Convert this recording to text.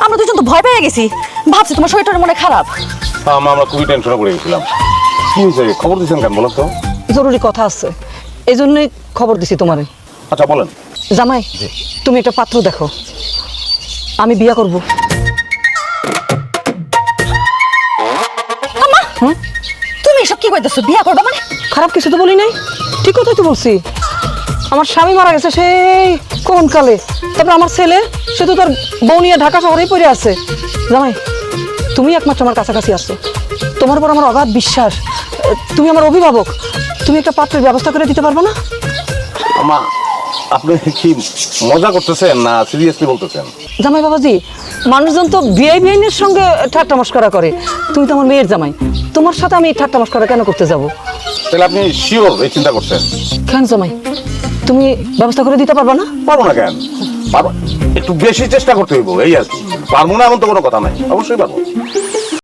আমরা দুজন তো ভয় পেয়ে গেছি, ভাবছি তোমার শরীরটা মনে খারাপ। আমরা খুবই টেনশনে পড়ে গেছিলাম। কি হয়েছে, খবর দিচ্ছেন কেন বলো তো? জরুরি কথা আছে, এই জন্যই খবর দিছি তোমারে। আচ্ছা বলেন। জামাই, তুমি একটা পাত্র দেখো, আমি বিয়া করব। তুমি এসব কি কইতেছো? বিয়া করবা মানে? খারাপ কিছু তো বলি নাই, ঠিক কথাই তো বলছি। আমার স্বামী মারা গেছে সেই কোন কালে, তারপর আমার ছেলে সে তো তার বউ নিয়ে ঢাকা শহরেই পড়ে আছে। জামাই, তুমি একমাত্র আমার কাছাকাছি আসছো, তোমার উপর আমার অগাধ বিশ্বাস, তুমি আমার অভিভাবক, তুমি একটা পাত্রের ব্যবস্থা করে দিতে পারবে না? আমা, আপনি কি মজা করতেছেন না সিরিয়াসলি বলতেছেন? জামাই বাবাজি, মানুষজন তো বিআইনের সঙ্গে ঠাট্টা মস্করা করে, তুমি তো আমার মেয়ের জামাই, তোমার সাথে আমি ঠাট্টা মস্করা কেন করতে যাব? তাহলে আপনি শিওর এই চিন্তা করছেন? কেন জামাই, তুমি ব্যবস্থা করে দিতে পারবে না? পারবো না কেন? পারবো, একটু বেশি চেষ্টা করতে হইব এই আর কি। পারবো না এমন তো কোনো কথা নাই, অবশ্যই পারবো।